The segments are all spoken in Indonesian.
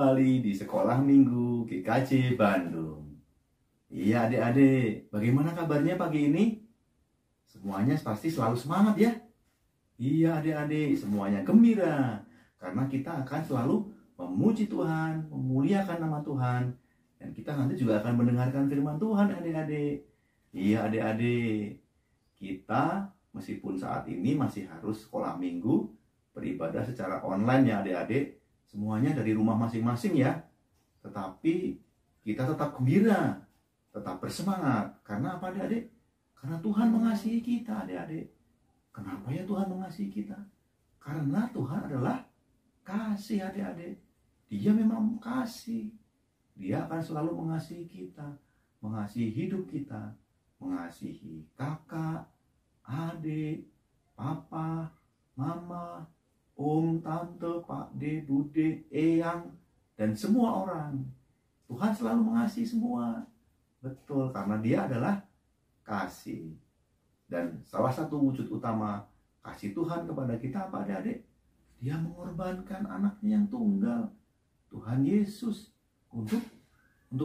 kembali di Sekolah Minggu GKJ Bandung. Iya adik-adik, bagaimana kabarnya pagi ini? Semuanya pasti selalu semangat ya? Iya adik-adik, semuanya gembira. Karena kita akan selalu memuji Tuhan, memuliakan nama Tuhan. Dan kita nanti juga akan mendengarkan firman Tuhan adik-adik. Iya adik-adik, kita meskipun saat ini masih harus sekolah minggu, beribadah secara online ya adik-adik. Semuanya dari rumah masing-masing ya. Tetapi kita tetap gembira, tetap bersemangat. Karena apa adik-adik? Karena Tuhan mengasihi kita adik-adik. Kenapa ya Tuhan mengasihi kita? Karena Tuhan adalah kasih adik-adik. Dia memang kasih. Dia akan selalu mengasihi kita. Mengasihi hidup kita. Mengasihi kakak, adik, papa, mama, om, tante, pak de, bude, eyang, dan semua orang. Tuhan selalu mengasihi semua. Betul, karena dia adalah kasih. Dan salah satu wujud utama kasih Tuhan kepada kita apa adik-adik? Dia mengorbankan anaknya yang tunggal, Tuhan Yesus, untuk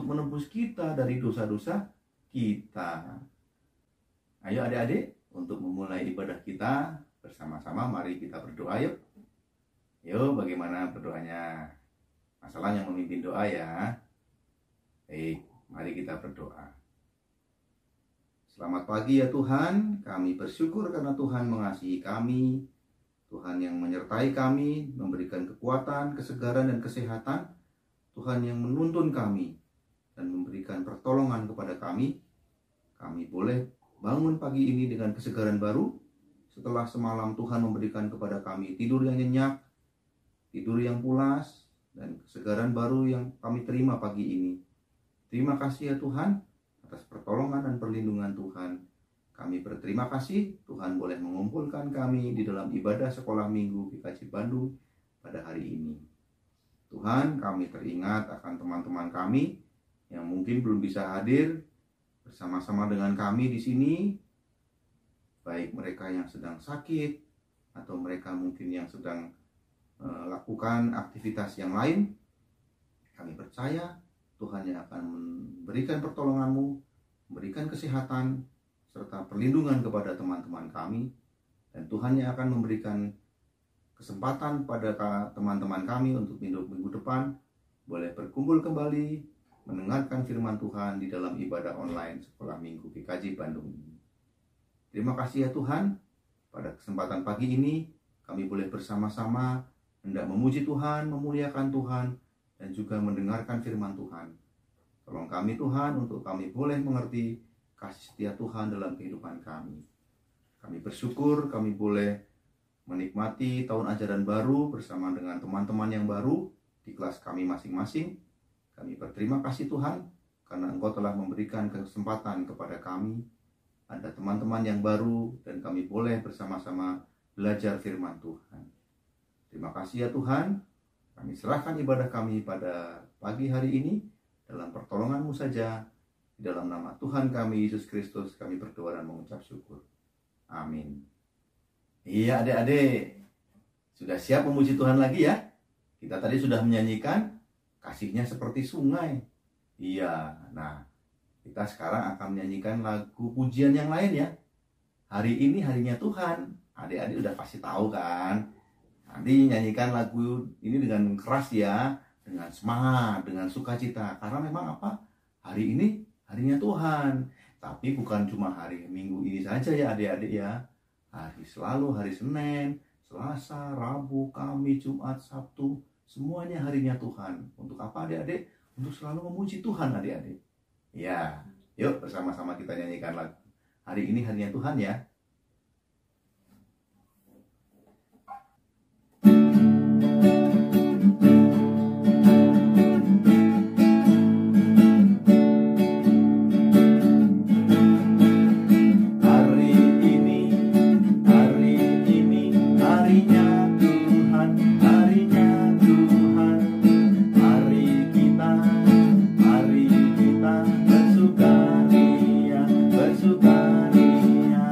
menebus kita dari dosa-dosa kita. Ayo adik-adik, untuk memulai ibadah kita bersama-sama, mari kita berdoa yuk. Yuk, bagaimana berdoanya? Masalah yang memimpin doa ya. Baik, mari kita berdoa. Selamat pagi ya Tuhan, kami bersyukur karena Tuhan mengasihi kami. Tuhan yang menyertai kami, memberikan kekuatan, kesegaran, dan kesehatan. Tuhan yang menuntun kami dan memberikan pertolongan kepada kami. Kami boleh bangun pagi ini dengan kesegaran baru. Setelah semalam Tuhan memberikan kepada kami tidur yang nyenyak, tidur yang pulas, dan kesegaran baru yang kami terima pagi ini. Terima kasih ya Tuhan atas pertolongan dan perlindungan Tuhan. Kami berterima kasih Tuhan boleh mengumpulkan kami di dalam ibadah sekolah minggu GKJ Bandung pada hari ini. Tuhan, kami teringat akan teman-teman kami yang mungkin belum bisa hadir bersama-sama dengan kami di sini, baik mereka yang sedang sakit atau mereka mungkin yang sedang lakukan aktivitas yang lain. Kami percaya Tuhan yang akan memberikan pertolongan-Mu, memberikan kesehatan serta perlindungan kepada teman-teman kami, dan Tuhan yang akan memberikan kesempatan pada teman-teman kami untuk minggu depan boleh berkumpul kembali mendengarkan firman Tuhan di dalam ibadah online sekolah minggu GKJ Bandung ini. Terima kasih ya Tuhan, pada kesempatan pagi ini kami boleh bersama-sama hendak memuji Tuhan, memuliakan Tuhan, dan juga mendengarkan firman Tuhan. Tolong kami Tuhan untuk kami boleh mengerti kasih setia Tuhan dalam kehidupan kami. Kami bersyukur kami boleh menikmati tahun ajaran baru bersama dengan teman-teman yang baru di kelas kami masing-masing. Kami berterima kasih Tuhan karena Engkau telah memberikan kesempatan kepada kami. Ada teman-teman yang baru dan kami boleh bersama-sama belajar firman Tuhan. Terima kasih ya Tuhan. Kami serahkan ibadah kami pada pagi hari ini dalam pertolongan-Mu saja. Di dalam nama Tuhan kami Yesus Kristus kami berdoa dan mengucap syukur. Amin. Iya adik-adik, sudah siap memuji Tuhan lagi ya? Kita tadi sudah menyanyikan kasih-Nya seperti sungai. Iya, nah kita sekarang akan menyanyikan lagu pujian yang lain ya. Hari ini harinya Tuhan. Adik-adik udah pasti tahu kan? Nanti nyanyikan lagu ini dengan keras ya, dengan semangat, dengan sukacita. Karena memang apa? Hari ini harinya Tuhan. Tapi bukan cuma hari Minggu ini saja ya adik-adik ya. Selalu hari Senin, Selasa, Rabu, Kamis, Jumat, Sabtu, semuanya harinya Tuhan. Untuk apa adik-adik? Untuk selalu memuji Tuhan adik-adik. Ya, yuk bersama-sama kita nyanyikan lagu. Hari ini harinya Tuhan ya. Bersukaria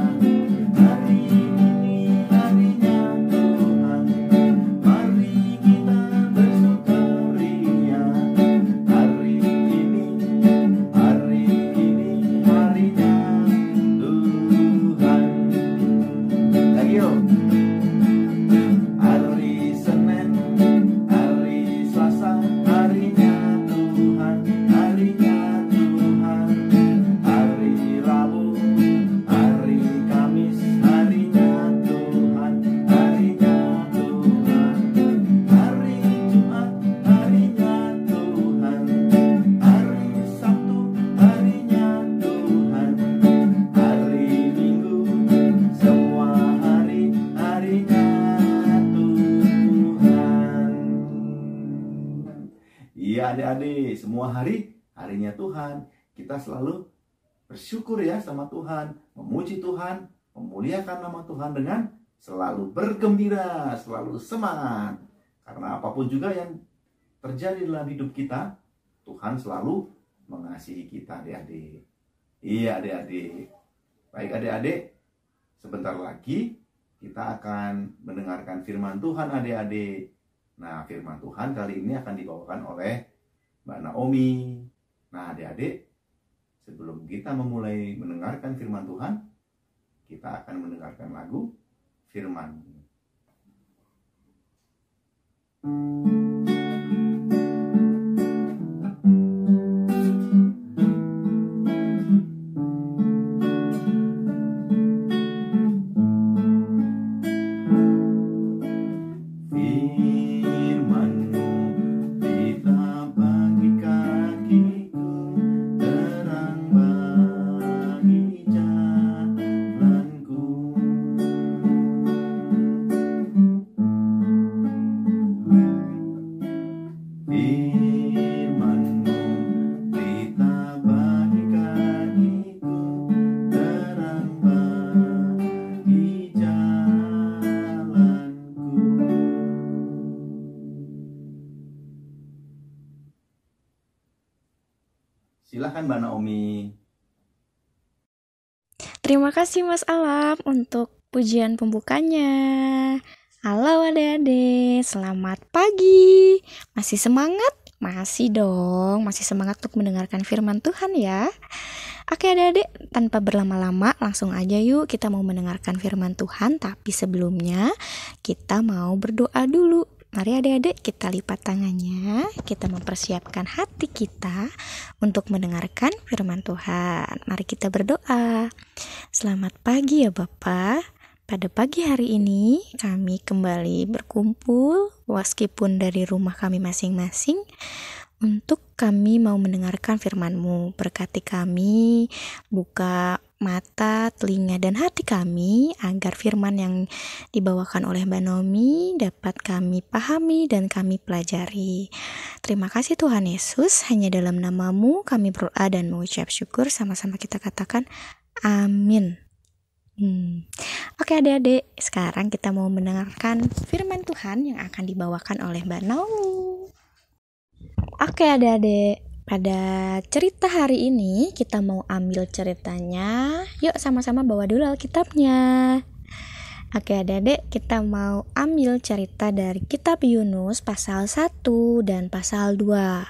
adik-adik, semua hari harinya Tuhan. Kita selalu bersyukur ya sama Tuhan, memuji Tuhan, memuliakan nama Tuhan dengan selalu bergembira, selalu semangat. Karena apapun juga yang terjadi dalam hidup kita, Tuhan selalu mengasihi kita, adik-adik. Iya, adik-adik. Baik, adik-adik, sebentar lagi kita akan mendengarkan firman Tuhan, adik-adik. Nah, firman Tuhan kali ini akan dibawakan oleh Mbak Naomi. Nah, adik-adik, sebelum kita memulai mendengarkan firman Tuhan, kita akan mendengarkan lagu firman. Silakan Mbak Naomi. Terima kasih Mas Alam untuk pujian pembukanya. Halo adik-adik, selamat pagi. Masih semangat? Masih dong, masih semangat untuk mendengarkan firman Tuhan ya. Oke adik-adik, tanpa berlama-lama langsung aja yuk kita mau mendengarkan firman Tuhan. Tapi sebelumnya kita mau berdoa dulu. Mari adik-adik kita lipat tangannya, kita mempersiapkan hati kita untuk mendengarkan firman Tuhan. Mari kita berdoa. Selamat pagi ya Bapak. Pada pagi hari ini kami kembali berkumpul meskipun dari rumah kami masing-masing untuk kami mau mendengarkan firman-Mu. Berkati kami, buka mata, telinga, dan hati kami agar firman yang dibawakan oleh Mbak Naomi dapat kami pahami dan kami pelajari. Terima kasih Tuhan Yesus, hanya dalam nama-Mu kami berdoa dan mengucap syukur. Sama-sama kita katakan amin. Oke adik-adik, sekarang kita mau mendengarkan firman Tuhan yang akan dibawakan oleh Mbak Naomi. Oke adik-adik, pada cerita hari ini kita mau ambil ceritanya. Yuk sama-sama bawa dulu Alkitabnya. Oke adik-adik, kita mau ambil cerita dari kitab Yunus pasal 1 dan pasal 2.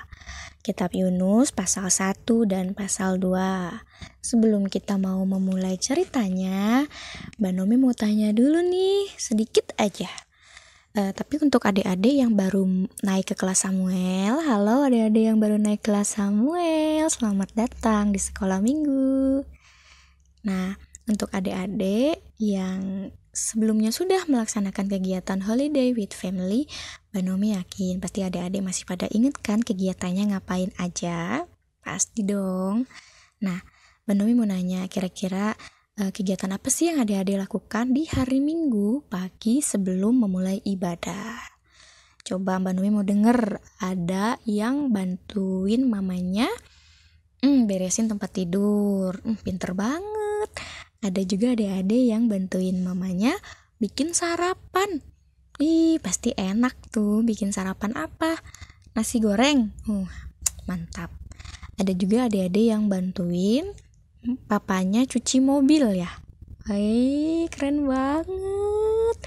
Kitab Yunus pasal 1 dan pasal 2. Sebelum kita mau memulai ceritanya, Mbak Naomi mau tanya dulu nih, sedikit aja. Tapi untuk adik-adik yang baru naik ke kelas Samuel, halo adik-adik yang baru naik kelas Samuel, selamat datang di sekolah minggu. Nah, untuk adik-adik yang sebelumnya sudah melaksanakan kegiatan Holiday with Family, Mbak Naomi yakin pasti adik-adik masih pada ingat kan kegiatannya ngapain aja? Pasti dong. Nah, Mbak Naomi mau nanya, kira-kira kegiatan apa sih yang adik-adik lakukan di hari Minggu pagi sebelum memulai ibadah? Coba Mbak Naomi mau denger, ada yang bantuin mamanya beresin tempat tidur, pinter banget. Ada juga adik-adik yang bantuin mamanya bikin sarapan. Pasti enak tuh, bikin sarapan apa? Nasi goreng, mantap. Ada juga adik-adik yang bantuin papanya cuci mobil ya. Keren banget.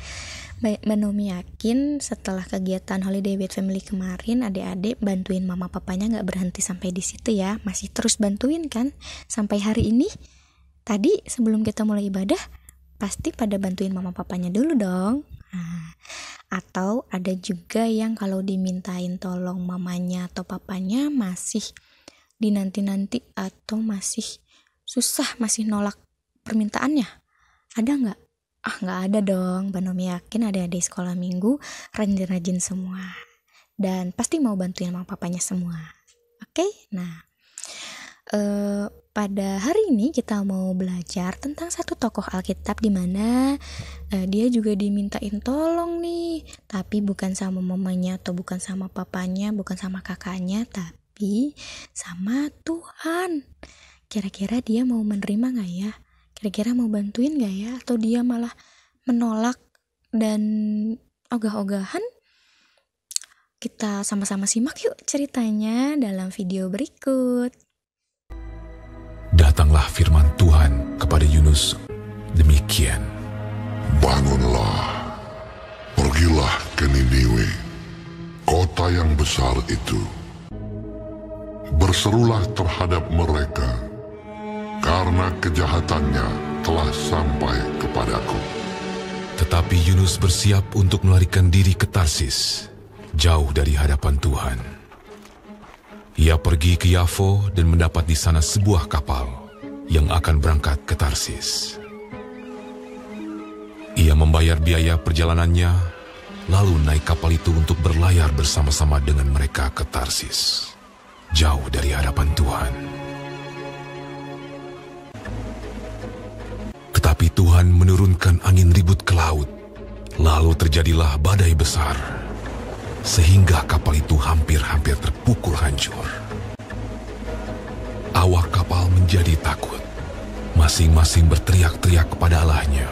Mbak Naomi yakin setelah kegiatan Holiday with Family kemarin, adik-adik bantuin mama papanya gak berhenti sampai di situ ya. Masih terus bantuin kan sampai hari ini. Tadi sebelum kita mulai ibadah pasti pada bantuin mama papanya dulu dong. Atau ada juga yang kalau dimintain tolong mamanya atau papanya masih dinanti-nanti atau masih susah, masih nolak permintaannya. Ada nggak? Nggak ada dong. Mbak Naomi yakin adik-adik sekolah minggu rajin-rajin semua dan pasti mau bantuin mama papanya semua. Oke? Nah, pada hari ini kita mau belajar tentang satu tokoh Alkitab di mana dia juga dimintain tolong nih, tapi bukan sama mamanya atau bukan sama papanya, bukan sama kakaknya, tapi tetapi sama Tuhan. Kira-kira dia mau menerima gak ya? Kira-kira mau bantuin gak ya? Atau dia malah menolak dan ogah-ogahan? Kita sama-sama simak yuk ceritanya dalam video berikut. Datanglah firman Tuhan kepada Yunus demikian. Bangunlah, pergilah ke Niniwe, kota yang besar itu. Berserulah terhadap mereka, karena kejahatannya telah sampai kepadaku. Tetapi Yunus bersiap untuk melarikan diri ke Tarsis, jauh dari hadapan Tuhan. Ia pergi ke Yafo dan mendapat di sana sebuah kapal yang akan berangkat ke Tarsis. Ia membayar biaya perjalanannya, lalu naik kapal itu untuk berlayar bersama-sama dengan mereka ke Tarsis, jauh dari hadapan Tuhan. Tetapi Tuhan menurunkan angin ribut ke laut, lalu terjadilah badai besar, sehingga kapal itu hampir-hampir terpukul hancur. Awak kapal menjadi takut, masing-masing berteriak-teriak kepada Allahnya,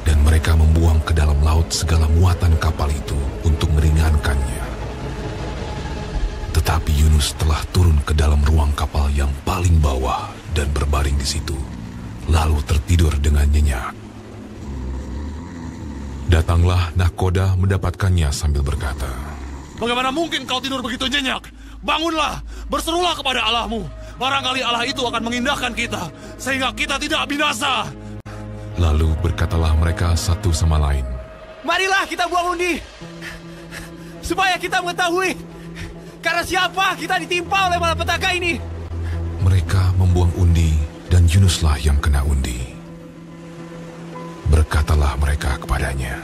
dan mereka membuang ke dalam laut segala muatan kapal itu untuk meringankannya. Tetapi Yunus telah turun ke dalam ruang kapal yang paling bawah dan berbaring di situ, lalu tertidur dengan nyenyak. Datanglah nahkoda mendapatkannya sambil berkata, "Bagaimana mungkin kau tidur begitu nyenyak? Bangunlah, berserulah kepada Allahmu. Barangkali Allah itu akan mengindahkan kita, sehingga kita tidak binasa." Lalu berkatalah mereka satu sama lain, "Marilah kita buang undi, supaya kita mengetahui karena siapa kita ditimpa oleh malapetaka ini." Mereka membuang undi dan Yunuslah yang kena undi. Berkatalah mereka kepadanya,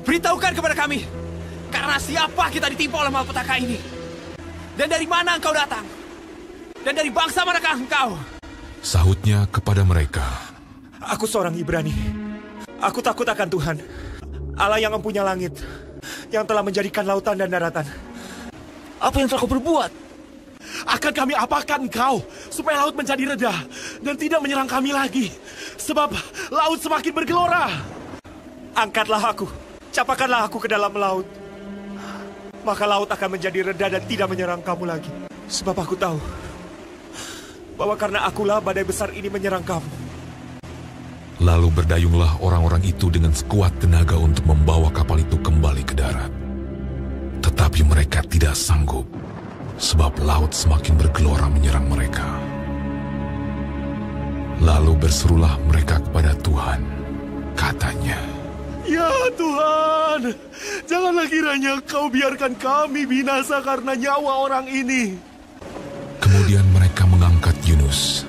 "Beritahukan kepada kami, karena siapa kita ditimpa oleh malapetaka ini? Dan dari mana engkau datang? Dan dari bangsa manakah engkau?" Sahutnya kepada mereka, "Aku seorang Ibrani. Aku takut akan Tuhan, Allah yang mempunyai langit, yang telah menjadikan lautan dan daratan." "Apa yang telah kau berbuat? Akan kami apakan engkau, supaya laut menjadi reda dan tidak menyerang kami lagi? Sebab laut semakin bergelora." "Angkatlah aku, capakanlah aku ke dalam laut. Maka laut akan menjadi reda dan tidak menyerang kamu lagi. Sebab aku tahu bahwa karena akulah badai besar ini menyerang kamu." Lalu berdayunglah orang-orang itu dengan sekuat tenaga untuk membawa kapal itu kembali ke darat. Tetapi mereka tidak sanggup, sebab laut semakin bergelora menyerang mereka. Lalu berserulah mereka kepada Tuhan, katanya, "Ya Tuhan, janganlah kiranya kau biarkan kami binasa karena nyawa orang ini." Kemudian mereka mengangkat Yunus,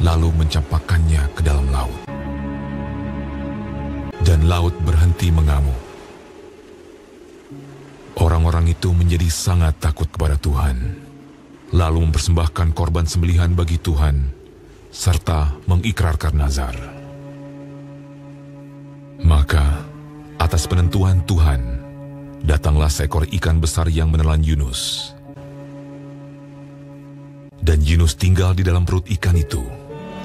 lalu mencampakkannya ke dalam laut. Dan laut berhenti mengamuk. Orang-orang itu menjadi sangat takut kepada Tuhan, lalu mempersembahkan korban sembelihan bagi Tuhan, serta mengikrarkan nazar. Maka, atas penentuan Tuhan, datanglah seekor ikan besar yang menelan Yunus. Dan Yunus tinggal di dalam perut ikan itu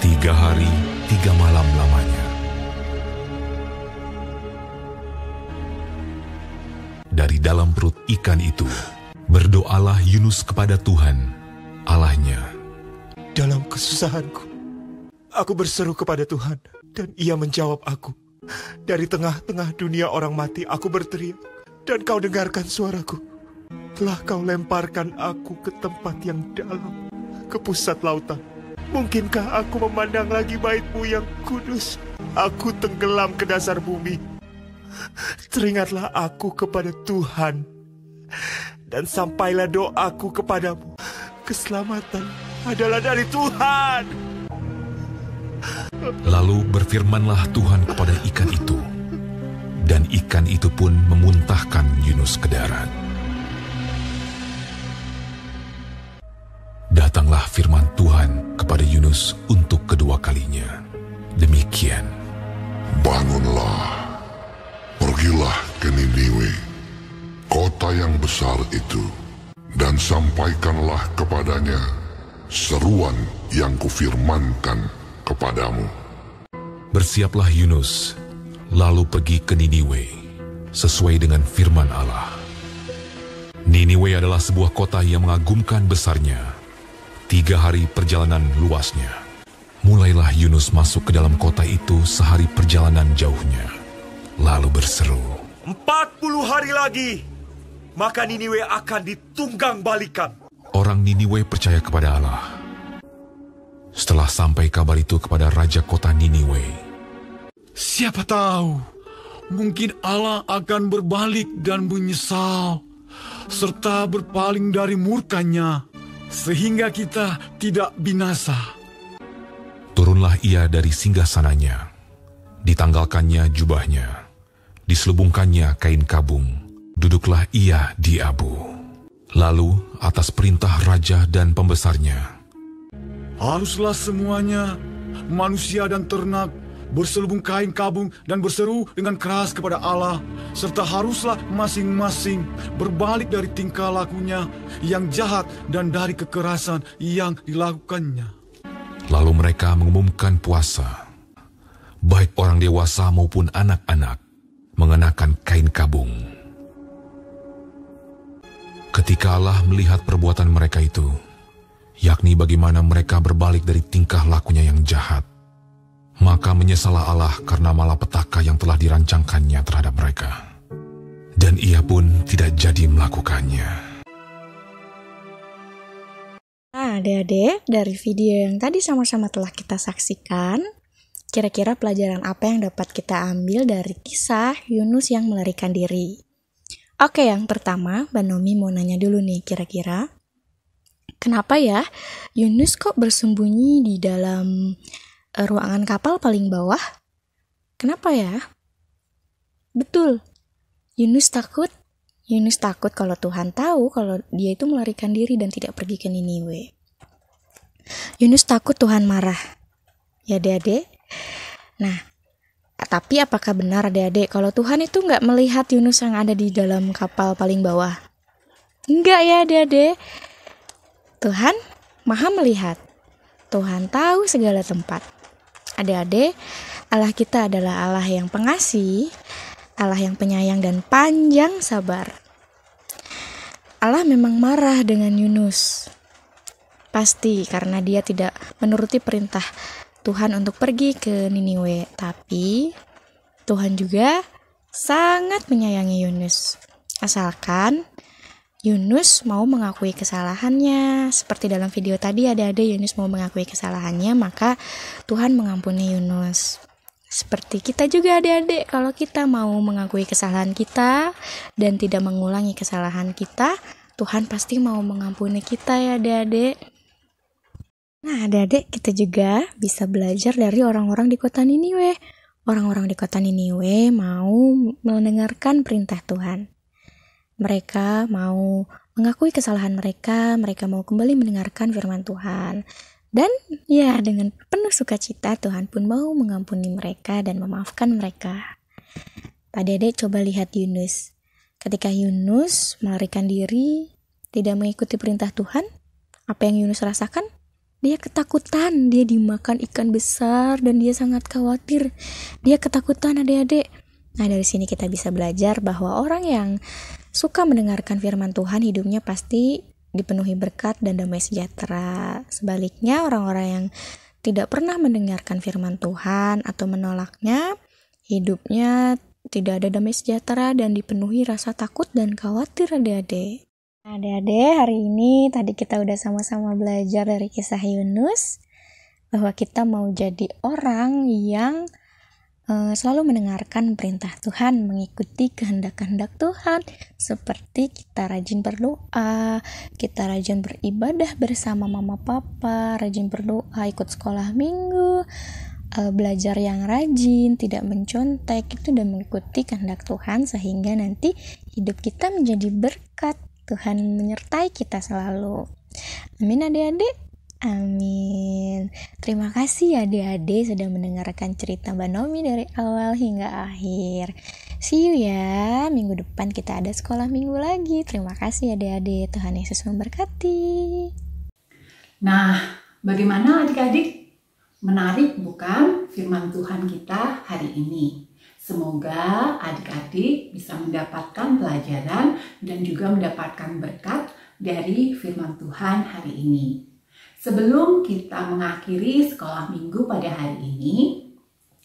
3 hari 3 malam lamanya. Dari dalam perut ikan itu, berdoalah Yunus kepada Tuhan, Allahnya. "Dalam kesusahanku, aku berseru kepada Tuhan, dan Ia menjawab aku. Dari tengah-tengah dunia orang mati, aku berteriak, dan Kau dengarkan suaraku. Telah Kau lemparkan aku ke tempat yang dalam, ke pusat lautan. Mungkinkah aku memandang lagi bait-Mu yang kudus? Aku tenggelam ke dasar bumi. Teringatlah aku kepada Tuhan, dan sampailah doaku kepadamu. Keselamatan adalah dari Tuhan." Lalu berfirmanlah Tuhan kepada ikan itu, dan ikan itu pun memuntahkan Yunus ke darat. Datanglah firman Tuhan kepada Yunus untuk kedua kalinya. Demikian, Bangunlah, pergilah ke Niniwe, kota yang besar itu. dan sampaikanlah kepadanya seruan yang kufirmankan kepadamu. Bersiaplah Yunus, lalu pergi ke Niniwe, sesuai dengan firman Allah. Niniwe adalah sebuah kota yang mengagumkan besarnya. 3 hari perjalanan luasnya. Mulailah Yunus masuk ke dalam kota itu sehari perjalanan jauhnya, lalu berseru, 40 hari lagi, maka Niniwe akan ditunggang balikan. Orang Niniwe percaya kepada Allah. Setelah sampai kabar itu kepada raja kota Niniwe, Siapa tahu, mungkin Allah akan berbalik dan menyesal, serta berpaling dari murkanya, sehingga kita tidak binasa. turunlah ia dari singgasananya, ditanggalkannya jubahnya, diselubungkannya kain kabung, duduklah ia di abu. Lalu atas perintah raja dan pembesarnya, Haruslah semuanya, manusia dan ternak, berselubung kain kabung dan berseru dengan keras kepada Allah, serta haruslah masing-masing berbalik dari tingkah lakunya yang jahat dan dari kekerasan yang dilakukannya. lalu mereka mengumumkan puasa. Baik orang dewasa maupun anak-anak mengenakan kain kabung. Ketika Allah melihat perbuatan mereka itu, yakni bagaimana mereka berbalik dari tingkah lakunya yang jahat, maka menyesallah Allah karena malapetaka yang telah dirancangkannya terhadap mereka. Dan ia pun tidak jadi melakukannya. Nah, adik-adik, dari video yang tadi sama-sama telah kita saksikan, kira-kira pelajaran apa yang dapat kita ambil dari kisah Yunus yang melarikan diri? Oke, yang pertama, Mbak Nomi mau nanya dulu nih, kira-kira kenapa ya Yunus kok bersembunyi di dalam ruangan kapal paling bawah? Kenapa ya? Betul, Yunus takut kalau Tuhan tahu kalau dia itu melarikan diri dan tidak pergi ke Niniwe. Yunus takut Tuhan marah. Ya adik-adik. Nah, tapi apakah benar adik-adik kalau Tuhan itu nggak melihat Yunus yang ada di dalam kapal paling bawah? Enggak ya adik-adik. Tuhan maha melihat. Tuhan tahu segala tempat. Adik-adik, Allah kita adalah Allah yang pengasih, Allah yang penyayang dan panjang sabar. Allah memang marah dengan Yunus. Pasti karena dia tidak menuruti perintah Tuhan untuk pergi ke Niniwe. Tapi Tuhan juga sangat menyayangi Yunus. Asalkan Yunus mau mengakui kesalahannya. Seperti dalam video tadi ada Yunus mau mengakui kesalahannya, maka Tuhan mengampuni Yunus. Seperti kita juga adik-adik, kalau kita mau mengakui kesalahan kita dan tidak mengulangi kesalahan kita, Tuhan pasti mau mengampuni kita ya adik-adik. Nah adik-adik, kita juga bisa belajar dari orang-orang di kota Niniwe. Orang-orang di kota Niniwe mau mendengarkan perintah Tuhan. Mereka mau mengakui kesalahan mereka mau kembali mendengarkan firman Tuhan. Dan ya dengan penuh sukacita Tuhan pun mau mengampuni mereka dan memaafkan mereka. Adik-adik coba lihat Yunus. Ketika Yunus melarikan diri, tidak mengikuti perintah Tuhan, apa yang Yunus rasakan? Dia ketakutan, dia dimakan ikan besar dan dia sangat khawatir. Dia ketakutan adik-adik. Nah dari sini kita bisa belajar bahwa orang yang suka mendengarkan firman Tuhan hidupnya pasti dipenuhi berkat dan damai sejahtera. Sebaliknya orang-orang yang tidak pernah mendengarkan firman Tuhan atau menolaknya, hidupnya tidak ada damai sejahtera dan dipenuhi rasa takut dan khawatir adik-adik. Adik-adik, hari ini tadi kita udah sama-sama belajar dari kisah Yunus bahwa kita mau jadi orang yang selalu mendengarkan perintah Tuhan, mengikuti kehendak-kehendak Tuhan, seperti kita rajin berdoa, kita rajin beribadah bersama mama papa, rajin berdoa, ikut sekolah minggu, belajar yang rajin, tidak mencontek, itu dan mengikuti kehendak Tuhan sehingga nanti hidup kita menjadi berkat. Tuhan menyertai kita selalu. Amin adik-adik. Amin. Terima kasih adik-adik sudah mendengarkan cerita Mbak Nomi dari awal hingga akhir. See you ya. Minggu depan kita ada sekolah minggu lagi. Terima kasih adik-adik. Tuhan Yesus memberkati. Nah, bagaimana adik-adik? Menarik bukan firman Tuhan kita hari ini? Semoga adik-adik bisa mendapatkan pelajaran dan juga mendapatkan berkat dari firman Tuhan hari ini. Sebelum kita mengakhiri sekolah minggu pada hari ini,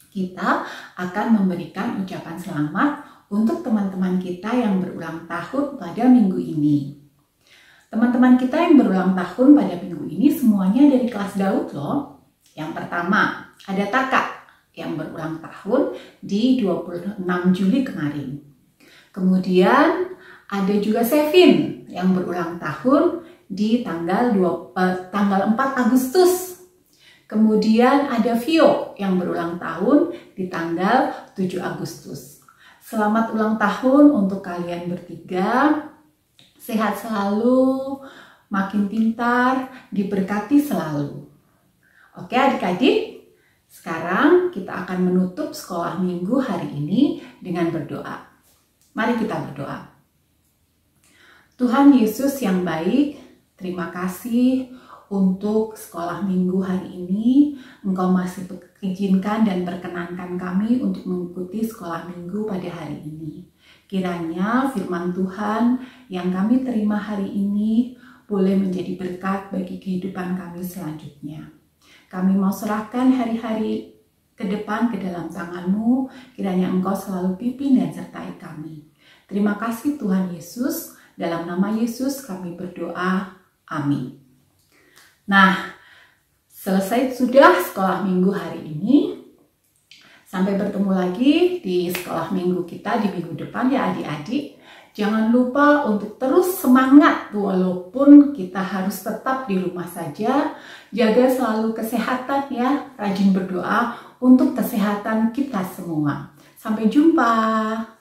kita akan memberikan ucapan selamat untuk teman-teman kita yang berulang tahun pada minggu ini. Teman-teman kita yang berulang tahun pada minggu ini semuanya dari kelas Daud loh. Yang pertama, ada Taka yang berulang tahun di 26 Juli kemarin. Kemudian ada juga Sevin yang berulang tahun di tanggal 4 Agustus. Kemudian ada Vio yang berulang tahun di tanggal 7 Agustus. Selamat ulang tahun untuk kalian bertiga. Sehat selalu, makin pintar, diberkati selalu. Oke adik-adik, sekarang kita akan menutup sekolah minggu hari ini dengan berdoa. Mari kita berdoa. Tuhan Yesus yang baik, terima kasih untuk sekolah minggu hari ini. Engkau masih izinkan dan perkenankan kami untuk mengikuti sekolah minggu pada hari ini. Kiranya firman Tuhan yang kami terima hari ini boleh menjadi berkat bagi kehidupan kami selanjutnya. Kami mau serahkan hari-hari ke depan ke dalam tangan-Mu. Kiranya Engkau selalu pimpin dan sertai kami. Terima kasih Tuhan Yesus. Dalam nama Yesus kami berdoa. Amin. Nah, selesai sudah sekolah minggu hari ini. Sampai bertemu lagi di sekolah minggu kita di minggu depan ya adik-adik. Jangan lupa untuk terus semangat walaupun kita harus tetap di rumah saja. Jaga selalu kesehatan ya, rajin berdoa untuk kesehatan kita semua. Sampai jumpa.